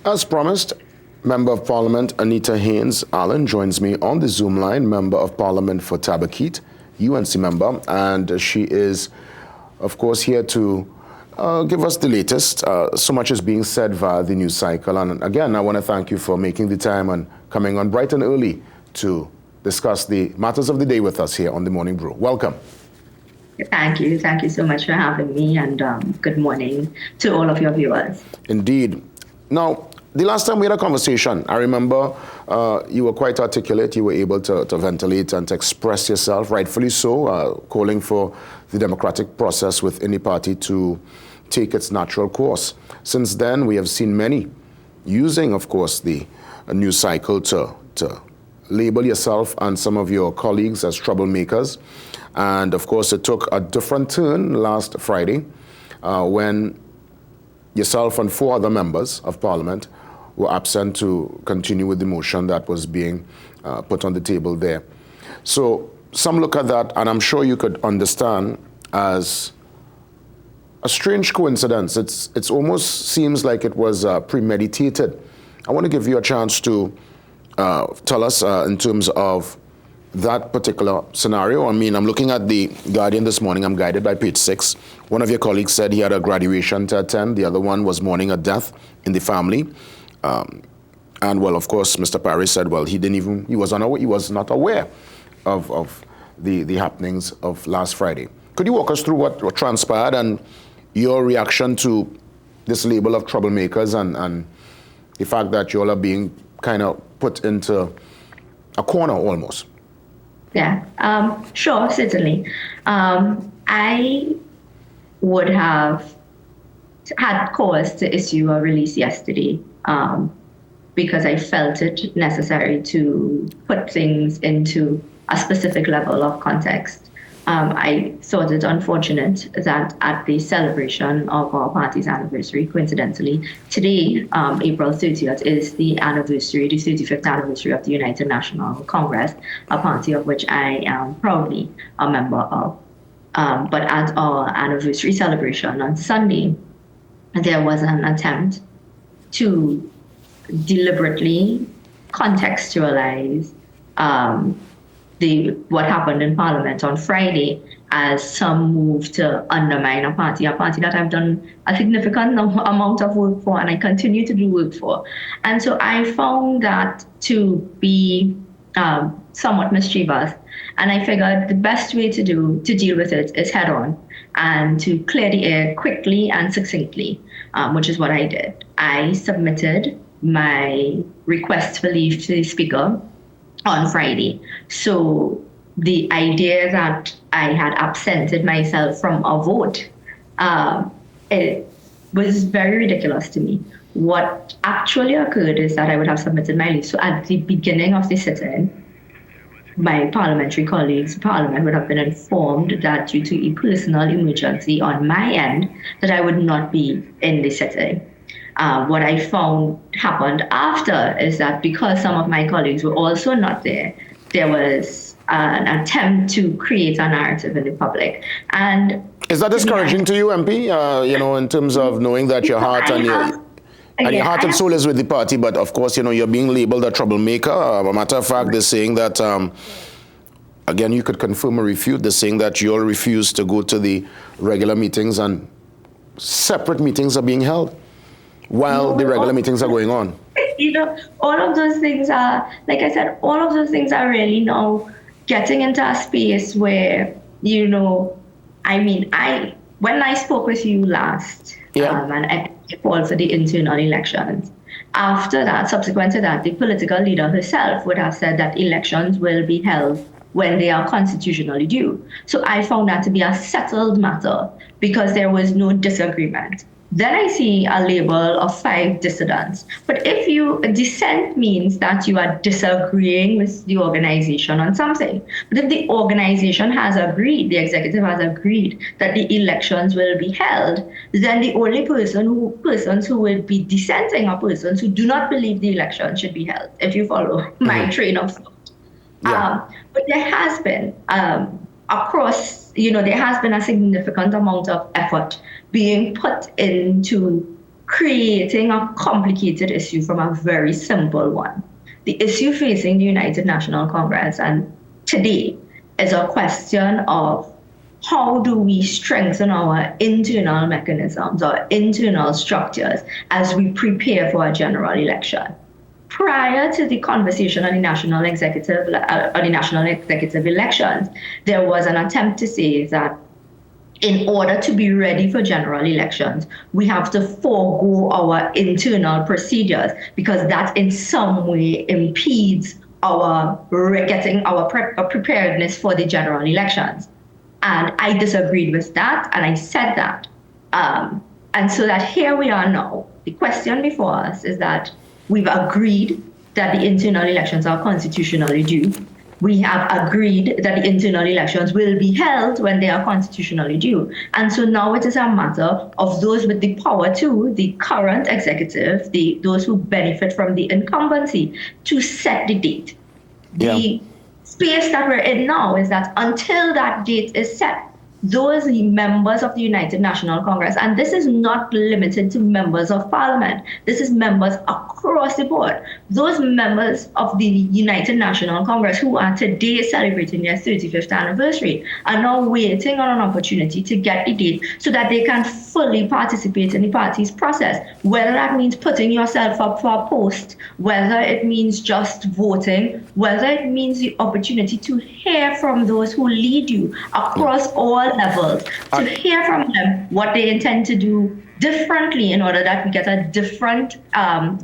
As promised, Member of Parliament Anita Haynes Alleyne joins me on the Zoom line, Member of Parliament for Tabaquite, UNC member, and she is, of course, here to give us the latest. So much is being said via the news cycle, and again, I want to thank you for making the time and coming on bright and early to discuss the matters of the day with us here on the Morning Brew. Welcome. Thank you. Thank you so much for having me, and good morning to all of your viewers. Indeed. Now, the last time we had a conversation, I remember you were quite articulate. You were able to ventilate and to express yourself, rightfully so, calling for the democratic process within the party to take its natural course. Since then, we have seen many using, of course, the news cycle to label yourself and some of your colleagues as troublemakers. And, of course, it took a different turn last Friday when yourself and 4 other members of Parliament were absent to continue with the motion that was being put on the table there. So some look at that, and I'm sure you could understand as a strange coincidence. It's almost seems like it was premeditated. I want to give you a chance to tell us in terms of that particular scenario. I mean, I'm looking at the Guardian this morning. I'm guided by page 6. One of your colleagues said he had a graduation to attend. The other one was mourning a death in the family. And well, of course, Mr. Parry said, well, he was not aware of the happenings of last Friday. Could you walk us through what transpired and your reaction to this label of troublemakers and the fact that you all are being kind of put into a corner almost? Yeah, sure, certainly. I would have had cause to issue a release yesterday because I felt it necessary to put things into a specific level of context. I thought it unfortunate that at the celebration of our party's anniversary, coincidentally, today, April 30th, is the 35th anniversary of the United National Congress, a party of which I am proudly a member of. But at our anniversary celebration on Sunday, there was an attempt to deliberately contextualize what happened in Parliament on Friday as some move to undermine a party that I've done a significant amount of work for and I continue to do work for. And so I found that to be somewhat mischievous. And I figured the best way to deal with it is head on and to clear the air quickly and succinctly, which is what I did. I submitted my request for leave to the Speaker on Friday. So the idea that I had absented myself from a vote, it was very ridiculous to me. What actually occurred is that I would have submitted my leave. So at the beginning of the sitting, my parliamentary colleagues in Parliament would have been informed that due to a personal emergency on my end, that I would not be in the sitting. What I found happened after is that because some of my colleagues were also not there, there was an attempt to create a narrative in the public. And is that discouraging to you, MP? In terms of knowing that your heart your heart and soul is with the party, but of course, you're being labeled a troublemaker. A matter of fact, they're saying that, again, you could confirm or refute. They're saying that you all refuse to go to the regular meetings and separate meetings are being held while the regular meetings are going on. All of those things are, like I said, all of those things are really now getting into a space where, when I spoke with you last, and I called for the internal elections, after that, subsequent to that, the political leader herself would have said that elections will be held when they are constitutionally due. So I found that to be a settled matter because there was no disagreement. Then I see a label of 5 dissidents. But if dissent means that you are disagreeing with the organization on something. But if the organization has agreed, the executive has agreed that the elections will be held, then the only persons who will be dissenting are persons who do not believe the election should be held, if you follow my train of thought. Yeah. But there has been, there has been a significant amount of effort being put into creating a complicated issue from a very simple one. The issue facing the United National Congress and today is a question of how do we strengthen our internal mechanisms or internal structures as we prepare for a general election. Prior to the conversation on the national executive elections, there was an attempt to say that in order to be ready for general elections, we have to forego our internal procedures because that in some way impedes our getting our preparedness for the general elections. And I disagreed with that, and I said that. And so that here we are now. The question before us is that we've agreed that the internal elections are constitutionally due. We have agreed that the internal elections will be held when they are constitutionally due. And so now it is a matter of those with the power to, the current executive, those who benefit from the incumbency, to set the date. The space that we're in now is that until that date is set, those members of the United National Congress, and this is not limited to members of Parliament, this is members across the board. Those members of the United National Congress who are today celebrating their 35th anniversary are now waiting on an opportunity to get the date so that they can fully participate in the party's process, whether that means putting yourself up for a post, whether it means just voting, whether it means the opportunity to hear from those who lead you across all levels, to hear from them what they intend to do differently in order that we get a different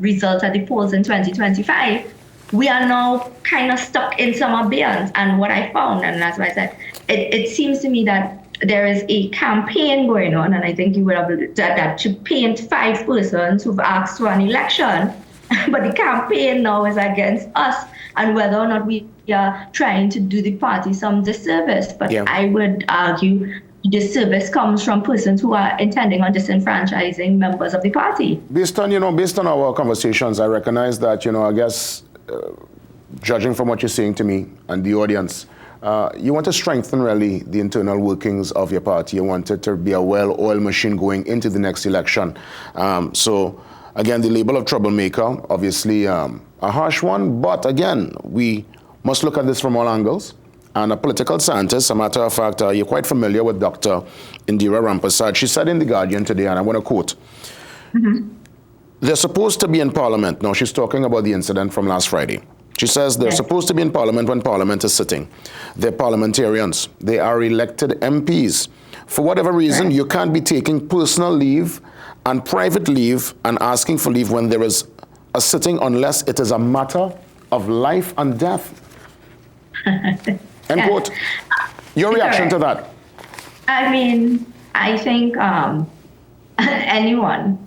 result at the polls in 2025. We are now kind of stuck in some abeyance. And what I found, and that's why I said, it seems to me that there is a campaign going on, and I think you would have that to paint 5 persons who've asked for an election, but the campaign now is against us and whether or not we are trying to do the party some disservice. But I would argue disservice comes from persons who are intending on disenfranchising members of the party. Based on our conversations, I recognize that, I guess, judging from what you're saying to me and the audience, you want to strengthen really the internal workings of your party. You want it to be a well-oiled machine going into the next election. So again, the label of troublemaker, obviously a harsh one, but again, we must look at this from all angles. And a political scientist, a matter of fact, you're quite familiar with Dr. Indira Rampasad. She said in The Guardian today, and I want to quote, they're supposed to be in Parliament. Now, she's talking about the incident from last Friday. She says they're supposed to be in Parliament when Parliament is sitting. They're parliamentarians. They are elected MPs. For whatever reason, you can't be taking personal leave and private leave and asking for leave when there is a sitting unless it is a matter of life and death. End quote. Your reaction to that? I mean, I think anyone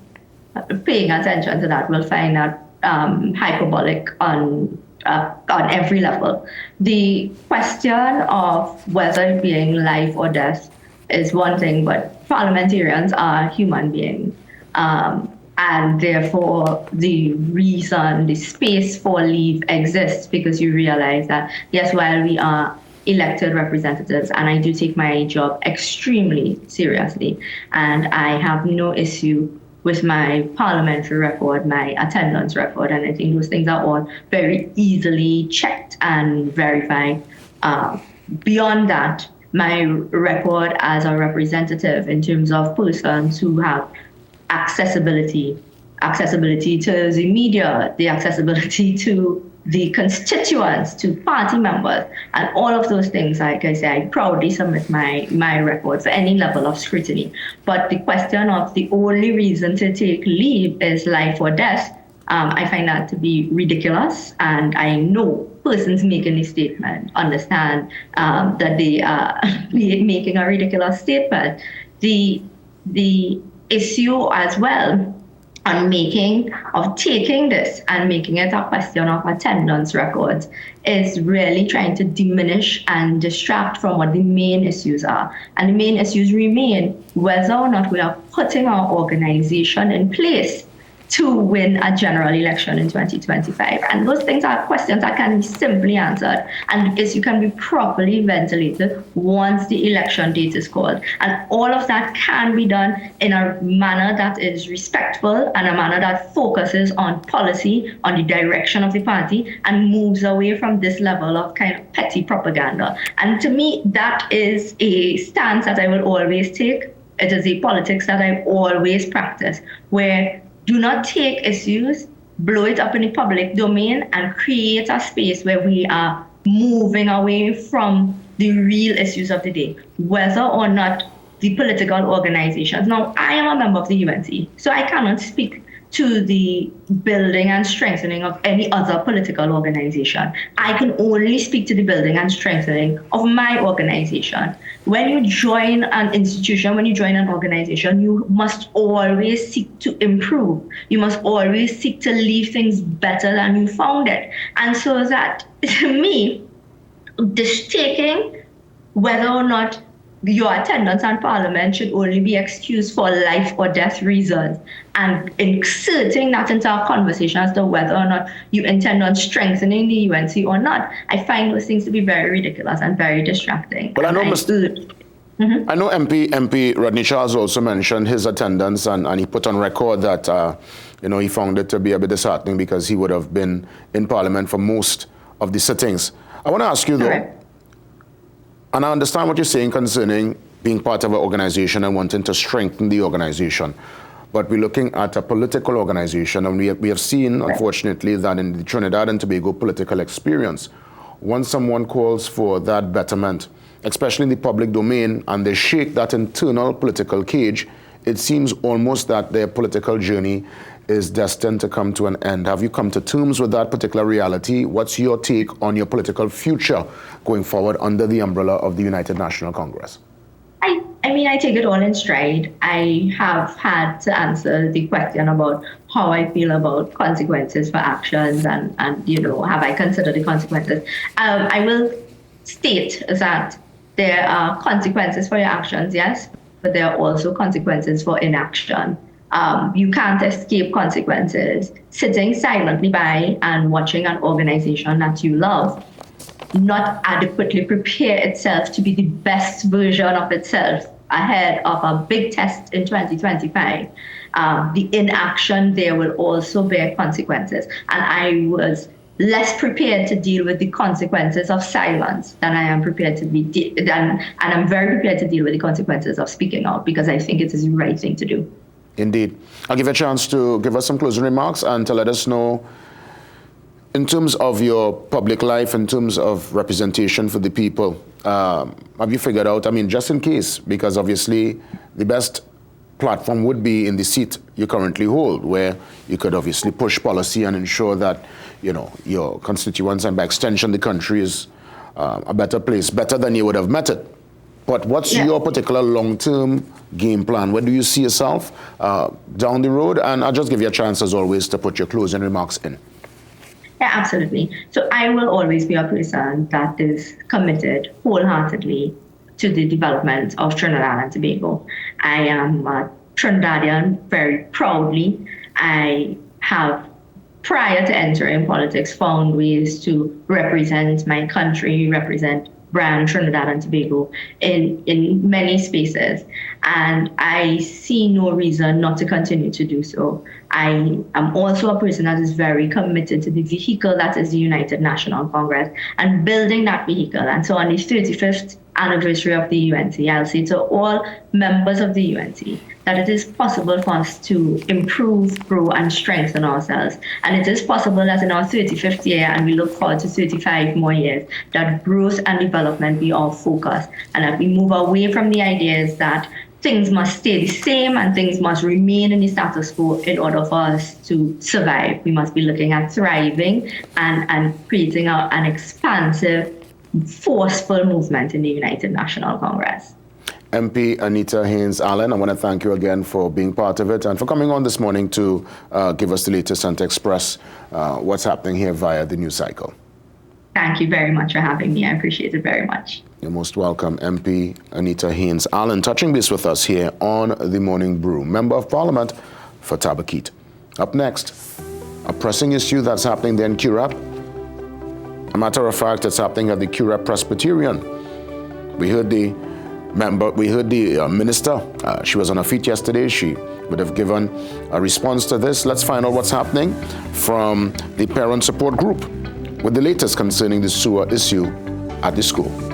paying attention to that will find that hyperbolic on every level. The question of whether being life or death is one thing, but parliamentarians are human beings. And therefore, the reason, the space for leave exists because you realize that, yes, while we are elected representatives, and I do take my job extremely seriously, and I have no issue with my parliamentary record, my attendance record, and I think those things are all very easily checked and verified. Beyond that, my record as a representative in terms of persons who have accessibility to the media, the accessibility to the constituents, to party members, and all of those things, like I say, I proudly submit my record for any level of scrutiny. But the question of the only reason to take leave is life or death, I find that to be ridiculous, and I know persons making the statement understand that they are making a ridiculous statement. The issue as well on taking this and making it a question of attendance records is really trying to diminish and distract from what the main issues are. And the main issues remain whether or not we are putting our organization in place to win a general election in 2025? And those things are questions that can be simply answered, and because you can be properly ventilated once the election date is called. And all of that can be done in a manner that is respectful and a manner that focuses on policy, on the direction of the party, and moves away from this level of kind of petty propaganda. And to me, that is a stance that I will always take. It is a politics that I always practice, where do not take issues, blow it up in the public domain, and create a space where we are moving away from the real issues of the day, whether or not the political organizations. Now, I am a member of the UNC, so I cannot speak to the building and strengthening of any other political organization. I can only speak to the building and strengthening of my organization. When you join an institution, when you join an organization, you must always seek to improve. You must always seek to leave things better than you found it. And so that, to me, this taking whether or not your attendance on Parliament should only be excused for life or death reasons, and inserting that into our conversation as to whether or not you intend on strengthening the UNC or not, I find those things to be very ridiculous and very distracting. Well, I know, I know MP Rodney Charles also mentioned his attendance, and he put on record that he found it to be a bit disheartening because he would have been in Parliament for most of the sittings. I want to ask you though, and I understand what you're saying concerning being part of an organization and wanting to strengthen the organization. But we're looking at a political organization, and we have seen, unfortunately, that in the Trinidad and Tobago political experience, once someone calls for that betterment, especially in the public domain, and they shake that internal political cage, it seems almost that their political journey is destined to come to an end. Have you come to terms with that particular reality? What's your take on your political future going forward under the umbrella of the United National Congress? I mean, I take it all in stride. I have had to answer the question about how I feel about consequences for actions and have I considered the consequences. I will state that there are consequences for your actions, yes, but there are also consequences for inaction. You can't escape consequences. Sitting silently by and watching an organization that you love not adequately prepare itself to be the best version of itself ahead of a big test in 2025, the inaction there will also bear consequences. And I was less prepared to deal with the consequences of silence than I am prepared to be, and I'm very prepared to deal with the consequences of speaking out, because I think it is the right thing to do. Indeed. I'll give you a chance to give us some closing remarks and to let us know, in terms of your public life, in terms of representation for the people, have you figured out, I mean, just in case, because obviously the best platform would be in the seat you currently hold, where you could obviously push policy and ensure that, your constituents and by extension the country is a better place, better than you would have met it. But what's your particular long-term game plan? Where do you see yourself down the road? And I'll just give you a chance, as always, to put your closing remarks in. Yeah, absolutely. So I will always be a person that is committed wholeheartedly to the development of Trinidad and Tobago. I am a Trinidadian very proudly. I have, prior to entering politics, found ways to represent my country, represent brand Trinidad and Tobago in many spaces. And I see no reason not to continue to do so. I am also a person that is very committed to the vehicle that is the United National Congress and building that vehicle. And so on the 35th anniversary of the UNC, I'll say to all members of the UNC that it is possible for us to improve, grow, and strengthen ourselves. And it is possible that in our 35th year, and we look forward to 35 more years, that growth and development be our focus, and that we move away from the ideas that things must stay the same and things must remain in the status quo in order for us to survive. We must be looking at thriving and creating an expansive, forceful movement in the United National Congress. MP Anita Haynes Alleyne, I want to thank you again for being part of it and for coming on this morning to give us the latest and to express what's happening here via the news cycle. Thank you very much for having me. I appreciate it very much. You're most welcome, MP Anita Haynes Alleyne, touching base with us here on The Morning Brew, Member of Parliament for Tabaquite. Up next, a pressing issue that's happening there in Currap. A matter of fact, it's happening at the Currap Presbyterian. We heard the minister. She was on her feet yesterday. She would have given a response to this. Let's find out what's happening from the parent support group with the latest concerning the sewer issue at the school.